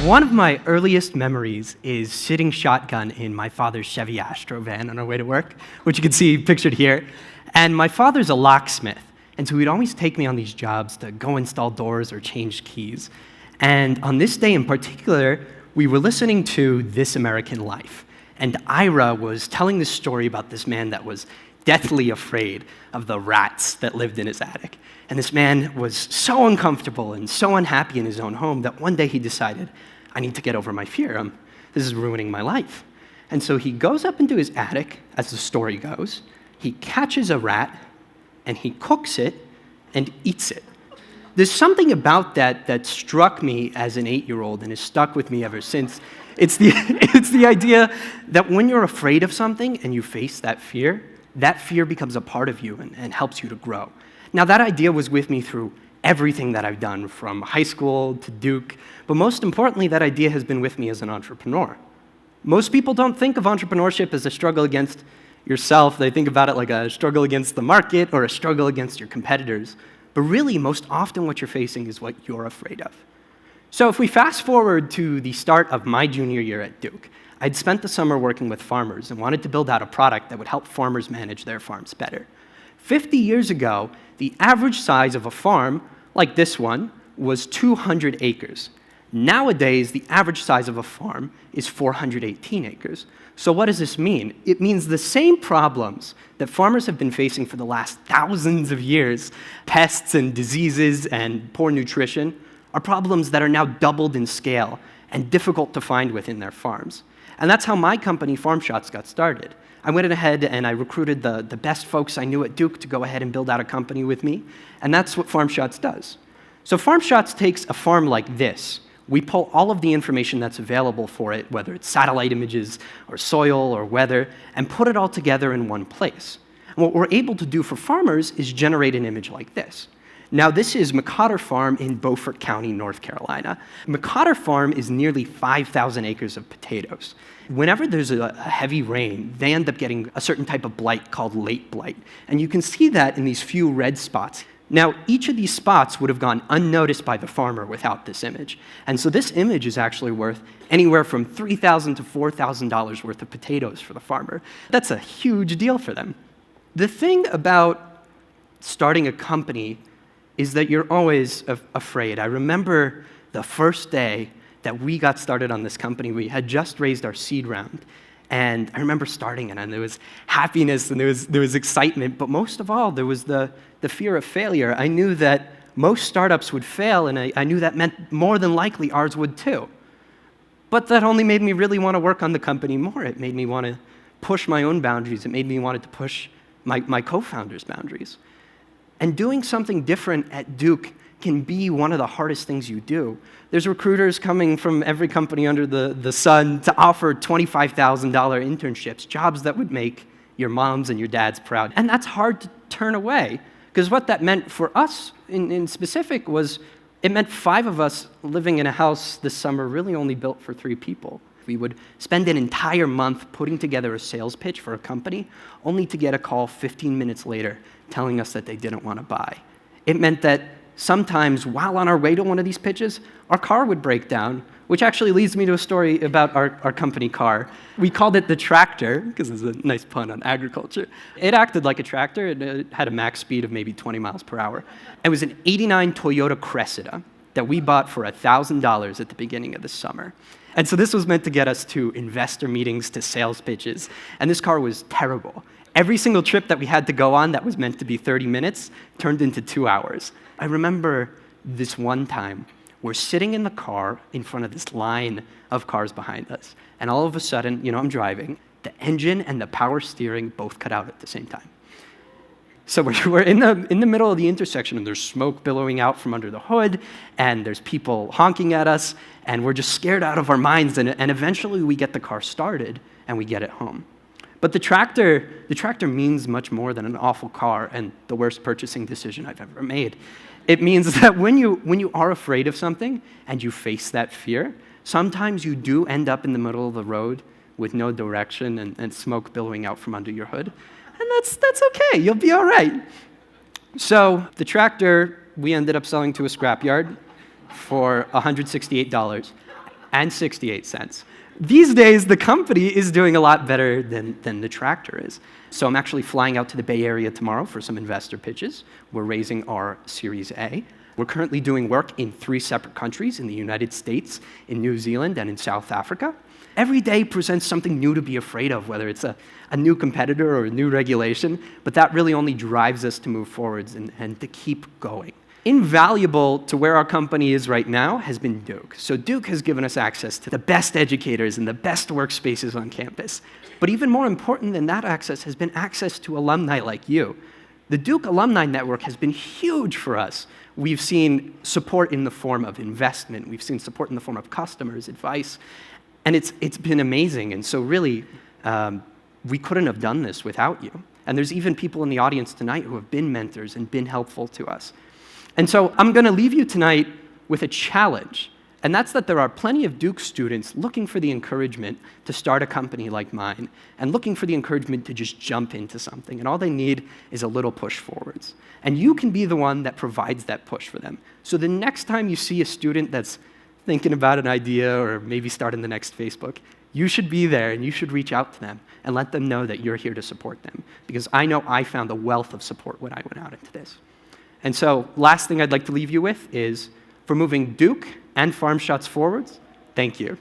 One of my earliest memories is sitting shotgun in my father's Chevy Astro van on our way to work, which you can see pictured here. And my father's a locksmith, and so he'd always take me on these jobs to go install doors or change keys. And on this day in particular, we were listening to This American Life, and Ira was telling this story about this man that was deathly afraid of the rats that lived in his attic. And this man was so uncomfortable and so unhappy in his own home that one day he decided, I need to get over my fear. This is ruining my life. And so he goes up into his attic, as the story goes, he catches a rat, and he cooks it and eats it. There's something about that struck me as an 8-year-old and has stuck with me ever since. It's the idea that when you're afraid of something and you face that fear becomes a part of you and helps you to grow. Now, that idea was with me through everything that I've done, from high school to Duke, but most importantly, that idea has been with me as an entrepreneur. Most people don't think of entrepreneurship as a struggle against yourself. They think about it like a struggle against the market or a struggle against your competitors. But really, most often what you're facing is what you're afraid of. So if we fast forward to the start of my junior year at Duke, I'd spent the summer working with farmers and wanted to build out a product that would help farmers manage their farms better. 50 years ago, the average size of a farm, like this one, was 200 acres. Nowadays, the average size of a farm is 418 acres. So what does this mean? It means the same problems that farmers have been facing for the last thousands of years, pests and diseases and poor nutrition, are problems that are now doubled in scale and difficult to find within their farms. And that's how my company, FarmShots, got started. I went ahead and I recruited the best folks I knew at Duke to go ahead and build out a company with me, and that's what FarmShots does. So FarmShots takes a farm like this. We pull all of the information that's available for it, whether it's satellite images or soil or weather, and put it all together in one place. And what we're able to do for farmers is generate an image like this. Now, this is McCotter Farm in Beaufort County, North Carolina. McCotter Farm is nearly 5,000 acres of potatoes. Whenever there's a heavy rain, they end up getting a certain type of blight called late blight. And you can see that in these few red spots. Now, each of these spots would have gone unnoticed by the farmer without this image. And so this image is actually worth anywhere from $3,000 to $4,000 worth of potatoes for the farmer. That's a huge deal for them. The thing about starting a company is that you're always afraid. I remember the first day that we got started on this company. We had just raised our seed round. And I remember starting it, and there was happiness, and there was excitement, but most of all, there was the fear of failure. I knew that most startups would fail, and I knew that meant more than likely ours would too. But that only made me really want to work on the company more. It made me want to push my own boundaries. It made me want to push my co-founders' boundaries. And doing something different at Duke can be one of the hardest things you do. There's recruiters coming from every company under the sun to offer $25,000 internships, jobs that would make your moms and your dads proud. And that's hard to turn away, because what that meant for us in specific was it meant 5 of us living in a house this summer really only built for 3 people. We would spend an entire month putting together a sales pitch for a company, only to get a call 15 minutes later telling us that they didn't want to buy. It meant that sometimes, while on our way to one of these pitches, our car would break down, which actually leads me to a story about our company car. We called it the Tractor, because it's a nice pun on agriculture. It acted like a tractor. It had a max speed of maybe 20 miles per hour. It was an '89 Toyota Cressida that we bought for $1,000 at the beginning of the summer. And so this was meant to get us to investor meetings, to sales pitches, and this car was terrible. Every single trip that we had to go on that was meant to be 30 minutes turned into 2 hours. I remember this one time, we're sitting in the car in front of this line of cars behind us, and all of a sudden, I'm driving, the engine and the power steering both cut out at the same time. So we're in the middle of the intersection, and there's smoke billowing out from under the hood, and there's people honking at us, and we're just scared out of our minds, and eventually we get the car started, and we get it home. But the tractor means much more than an awful car and the worst purchasing decision I've ever made. It means that when you are afraid of something and you face that fear, sometimes you do end up in the middle of the road with no direction and smoke billowing out from under your hood. And that's okay, you'll be all right. So the tractor we ended up selling to a scrapyard for $168. and 68 cents. These days, the company is doing a lot better than the tractor is. So I'm actually flying out to the Bay Area tomorrow for some investor pitches. We're raising our Series A. We're currently doing work in 3 separate countries, in the United States, in New Zealand, and in South Africa. Every day presents something new to be afraid of, whether it's a new competitor or a new regulation, but that really only drives us to move forwards and to keep going. Invaluable to where our company is right now has been Duke. So Duke has given us access to the best educators and the best workspaces on campus. But even more important than that access has been access to alumni like you. The Duke Alumni Network has been huge for us. We've seen support in the form of investment. We've seen support in the form of customers, advice. And it's been amazing. And so really, we couldn't have done this without you. And there's even people in the audience tonight who have been mentors and been helpful to us. And so I'm going to leave you tonight with a challenge. And that's that there are plenty of Duke students looking for the encouragement to start a company like mine and looking for the encouragement to just jump into something. And all they need is a little push forwards. And you can be the one that provides that push for them. So the next time you see a student that's thinking about an idea or maybe starting the next Facebook, you should be there and you should reach out to them and let them know that you're here to support them. Because I know I found a wealth of support when I went out into this. And so last thing I'd like to leave you with is, for moving Duke and FarmShots forwards, thank you.